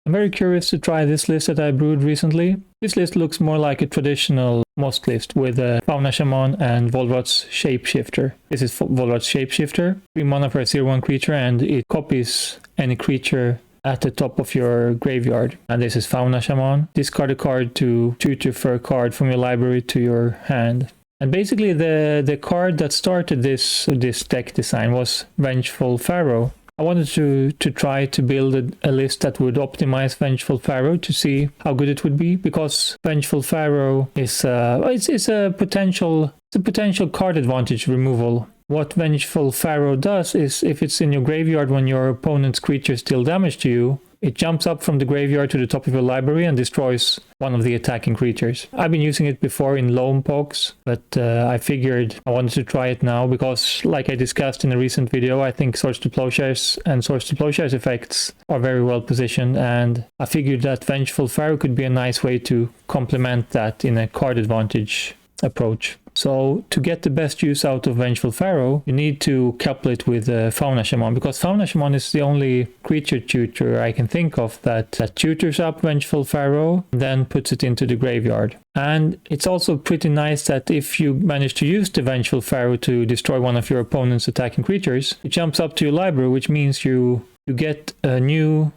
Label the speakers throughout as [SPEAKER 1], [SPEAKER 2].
[SPEAKER 1] I'm very curious to try this list that I brewed recently. This list looks more like a traditional Mosk list with Fauna Shaman and Volrath's Shapeshifter. This is Volrath's Shapeshifter, 3 mana for a 0/1 creature, and it copies any creature at the top of your graveyard. And this is Fauna Shaman. Discard a card to tutor for a card from your library to your hand. And basically the card that started this deck design was Vengeful Pharaoh. I wanted to try to build a list that would optimize Vengeful Pharaoh to see how good it would be, because Vengeful Pharaoh is it's a potential card advantage removal. What Vengeful Pharaoh does is, if it's in your graveyard when your opponent's creatures deal damage to you, it jumps up from the graveyard to the top of your library and destroys one of the attacking creatures. I've been using it before in Loam Pokes, but I figured I wanted to try it now because, like I discussed in a recent video, I think Swords to Plowshares and Swords to Plowshares effects are very well positioned, and I figured that Vengeful Pharaoh could be a nice way to complement that in a card advantage approach. So to get the best use out of Vengeful Pharaoh, you need to couple it with Fauna Shaman, because Fauna Shaman is the only creature tutor I can think of that tutors up Vengeful Pharaoh and then puts it into the graveyard. And it's also pretty nice that if you manage to use the Vengeful Pharaoh to destroy one of your opponent's attacking creatures, it jumps up to your library, which means you get a new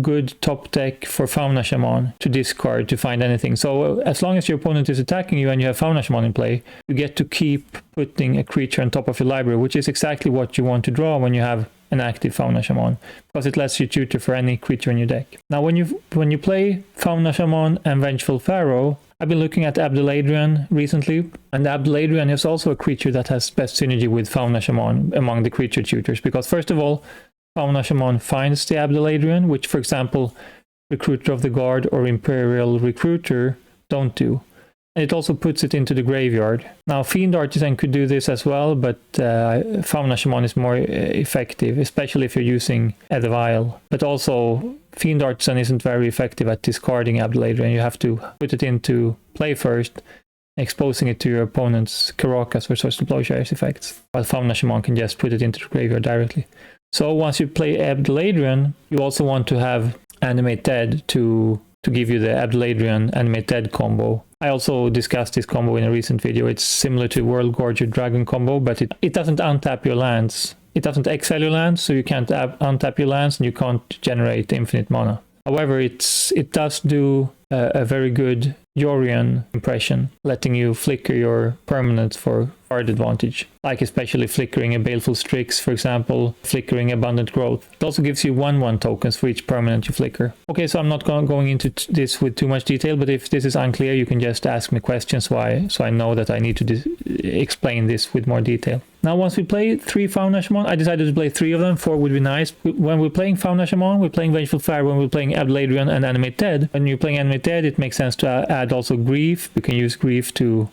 [SPEAKER 1] good top deck for Fauna Shaman to discard to find anything. So as long as your opponent is attacking you and you have Fauna Shaman in play, you get to keep putting a creature on top of your library, which is exactly what you want to draw when you have an active Fauna Shaman, because it lets you tutor for any creature in your deck. Now when you play Fauna Shaman and Vengeful Pharaoh, I've been looking at Abdel Adrian recently, and Abdel Adrian is also a creature that has best synergy with Fauna Shaman among the creature tutors, because first of all, Fauna Shaman finds the Abdel Adrian, which, for example, Recruiter of the Guard or Imperial Recruiter don't do. And it also puts it into the graveyard. Now, Fiend Artisan could do this as well, but Fauna Shaman is more effective, especially if you're using the Vial. But also, Fiend Artisan isn't very effective at discarding Abdel Adrian. You have to put it into play first, exposing it to your opponent's Karakas or Swords to Plowshares effects, while Fauna Shaman can just put it into the graveyard directly. So once you play Abdel Adrian, you also want to have Animate Dead to give you the Abdel Adrian Animate Dead combo. I also discussed this combo in a recent video. It's similar to World Gorger Dragon combo, but it doesn't untap your lands. It doesn't exile your lands, so you can't untap your lands and you can't generate infinite mana. However, it does do a very good Yorion impression, letting you flicker your permanents for card advantage, like especially flickering a Baleful Strix, for example, flickering Abundant Growth. It also gives you 1/1 tokens for each permanent you flicker. Okay, so I'm not going into this with too much detail, but if this is unclear, you can just ask me questions so I know that I need to explain this with more detail. Now, once we play 3 Fauna Shaman, I decided to play 3 of them. 4 would be nice. When we're playing Fauna Shaman, we're playing Vengeful Pharaoh, when we're playing Abdel Adrian and Animate Dead. When you're playing Animate Dead, it makes sense to add also Grief. You can use Grief to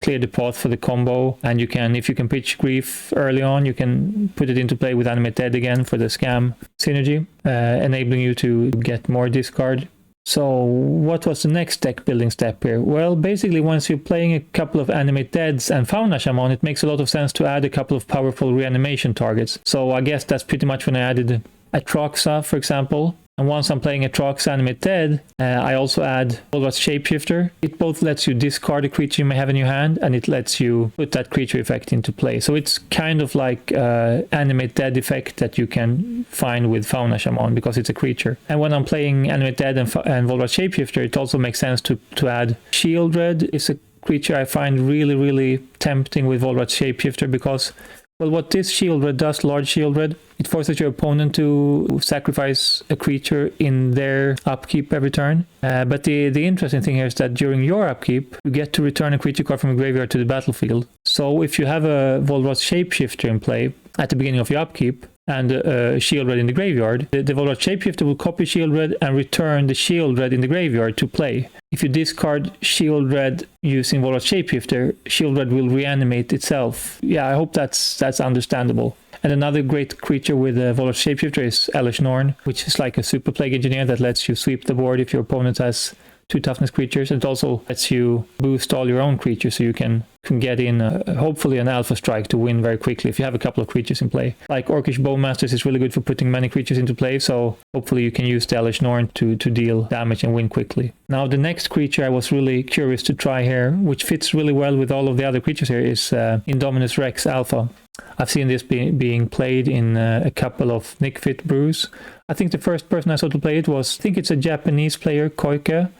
[SPEAKER 1] clear the path for the combo, and you can, if you can pitch Grief early on, you can put it into play with Animate Dead again for the scam synergy, enabling you to get more discard. So what was the next deck building step here? Well, basically once you're playing a couple of Animate Deads and Fauna Shaman, it makes a lot of sense to add a couple of powerful reanimation targets. So I guess that's pretty much when I added Atraxa, for example. And once I'm playing Atraxa Animate Dead, I also add Volrath's Shapeshifter. It both lets you discard a creature you may have in your hand, and it lets you put that creature effect into play. So it's kind of like Animate Dead effect that you can find with Fauna Shaman, because it's a creature. And when I'm playing Animate Dead and Volrath's Shapeshifter, it also makes sense to add Sheoldred. It's a creature I find really, really tempting with Volrath's Shapeshifter, because, well, what this Sheoldred does, Large Sheoldred, it forces your opponent to sacrifice a creature in their upkeep every turn. But the interesting thing here is that during your upkeep, you get to return a creature card from a graveyard to the battlefield. So if you have a Volrath's Shapeshifter in play at the beginning of your upkeep, and Sheoldred in the graveyard, the Volrath Shapeshifter will copy Sheoldred and return the Sheoldred in the graveyard to play. If you discard Sheoldred using Volrath Shapeshifter, Sheoldred will reanimate itself. Yeah, I hope that's understandable. And another great creature with Volrath Shapeshifter is Elesh Norn, which is like a super plague engineer that lets you sweep the board if your opponent has 2 toughness creatures. It also lets you boost all your own creatures, so you can get in hopefully an alpha strike to win very quickly if you have a couple of creatures in play. Like Orcish Bowmasters is really good for putting many creatures into play, so hopefully you can use the Elesh Norn to deal damage and win quickly. Now the next creature I was really curious to try here, which fits really well with all of the other creatures here, is Indominus Rex Alpha. I've seen this being played in a couple of Nick Fit brews. I think the first person I saw to play it was, I think it's a Japanese player, Koike.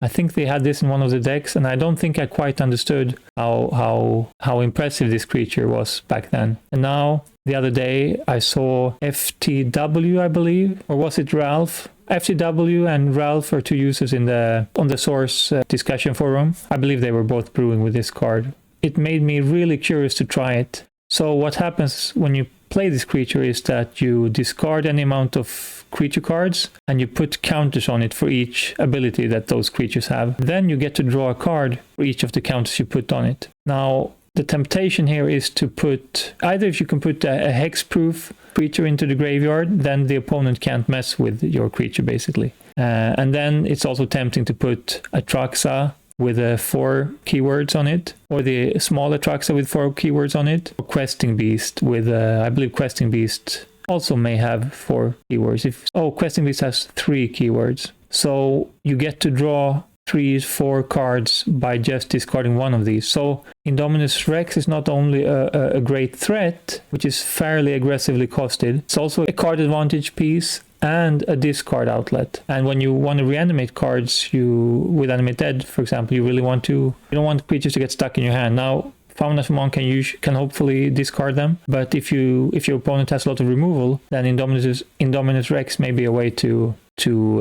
[SPEAKER 1] I think they had this in one of the decks, and I don't think I quite understood how impressive this creature was back then. And now, the other day, I saw FTW, I believe, or was it Ralph? FTW and Ralph are 2 users on the Source discussion forum. I believe they were both brewing with this card. It made me really curious to try it. So what happens when you play this creature is that you discard any amount of creature cards and you put counters on it for each ability that those creatures have. Then you get to draw a card for each of the counters you put on it. Now, the temptation here is to put, either if you can put a hex-proof creature into the graveyard, then the opponent can't mess with your creature, basically. And then it's also tempting to put Atraxa with 4 keywords on it, or the small Atraxa with 4 keywords on it, or Questing Beast with, I believe Questing Beast also may have 4 keywords. Questing Beast has 3 keywords. So you get to draw 3-4 cards by just discarding one of these. So Indominus Rex is not only a great threat, which is fairly aggressively costed, it's also a card advantage piece and a discard outlet. And when you want to reanimate cards, with Animate Dead, for example, you don't want creatures to get stuck in your hand. Now, Fauna Shaman can hopefully discard them, but if your opponent has a lot of removal, then Indominus Rex may be a way to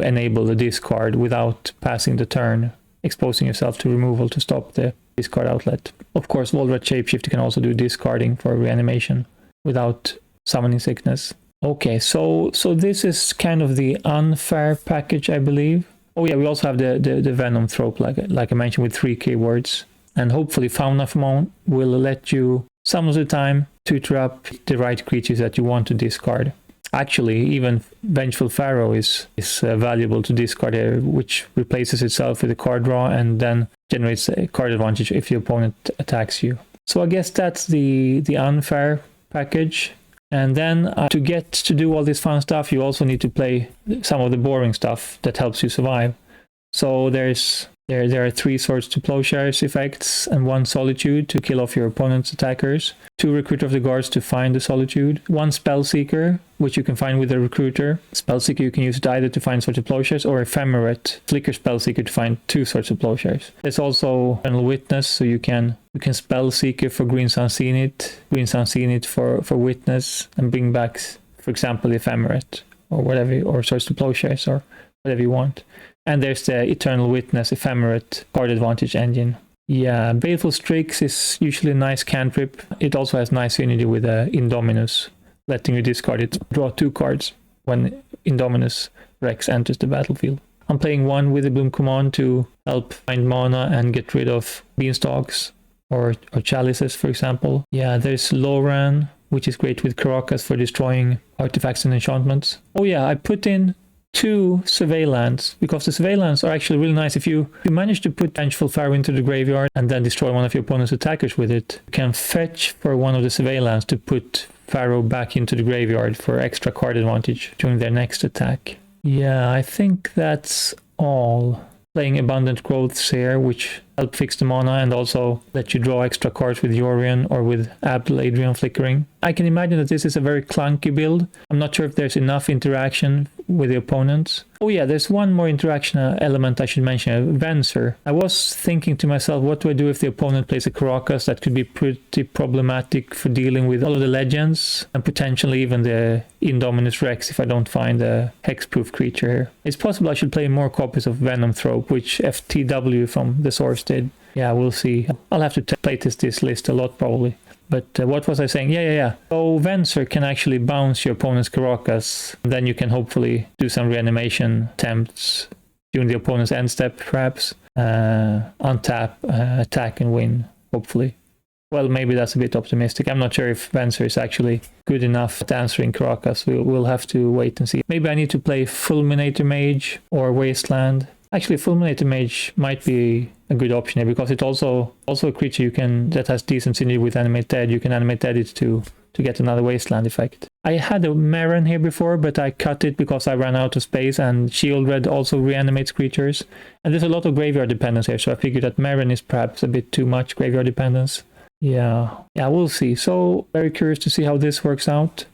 [SPEAKER 1] enable the discard without passing the turn, exposing yourself to removal to stop the discard outlet. Of course, Volrath Shapeshifter can also do discarding for reanimation without summoning sickness. Okay, so this is kind of the unfair package, I believe. Oh yeah, we also have the Venom Trope, like I mentioned, with 3 keywords. And hopefully Fauna Shaman will let you, some of the time, tutor up the right creatures that you want to discard. Actually, even Vengeful Pharaoh is valuable to discard here, which replaces itself with a card draw and then generates a card advantage if the opponent attacks you. So I guess that's the unfair package. And then to get to do all this fun stuff, you also need to play some of the boring stuff that helps you survive. So there are 3 Swords to Plowshares effects and 1 Solitude to kill off your opponent's attackers, 2 Recruiter of the Guards to find the Solitude, 1 Spellseeker, which you can find with a Recruiter. Spellseeker, you can use it either to find Swords to Plowshares or Ephemerate, Flicker Spellseeker to find 2 Swords to Plowshares. There's also Eternal Witness, so you can Spellseeker for Green Sun Zenith for Witness, and bring back, for example, Ephemerate or whatever, or Swords to Plowshares or whatever you want. And there's the Eternal Witness Ephemerate card advantage engine. Yeah, Baleful Strix is usually a nice cantrip. It also has nice unity with Indominus, letting you discard it, draw 2 cards when Indominus Rex enters the battlefield. I'm playing 1 with the Bloom command to help find mana and get rid of Beanstalks or Chalices, for example. Yeah, there's Loran, which is great with Karakas for destroying artifacts and enchantments. Oh yeah, I put in 2 Survey Lands, because the Survey Lands are actually really nice. If you manage to put Vengeful Pharaoh into the graveyard and then destroy one of your opponent's attackers with it, you can fetch for one of the Survey Lands to put Pharaoh back into the graveyard for extra card advantage during their next attack. Yeah, I think that's all. Playing Abundant Growths here, which help fix the mana and also let you draw extra cards with Yorion or with Abdel Adrian flickering. I can imagine that this is a very clunky build. I'm not sure if there's enough interaction with the opponents. Oh yeah, there's one more interaction element I should mention, Venser. I was thinking to myself, what do I do if the opponent plays a Karakas? That could be pretty problematic for dealing with all of the legends and potentially even the Indominus Rex if I don't find a hexproof creature here. It's possible I should play more copies of Venom Trope, which FTW from the Source did. Yeah, we'll see. I'll have to play this list a lot probably. But what was I saying? Yeah. So Venser can actually bounce your opponent's Karakas. Then you can hopefully do some reanimation attempts during the opponent's end step, perhaps. Untap, attack and win, hopefully. Well, maybe that's a bit optimistic. I'm not sure if Venser is actually good enough at answering Karakas. We'll have to wait and see. Maybe I need to play Fulminator Mage or Wasteland. Actually, Fulminator Mage might be a good option here, because it's also a creature you can that has decent synergy with Animate Dead. You can Animate Dead it to get another Wasteland effect. I had a Marin here before, but I cut it because I ran out of space, and Sheoldred also reanimates creatures. And there's a lot of graveyard dependence here, so I figured that Marin is perhaps a bit too much graveyard dependence. Yeah, we'll see. So very curious to see how this works out.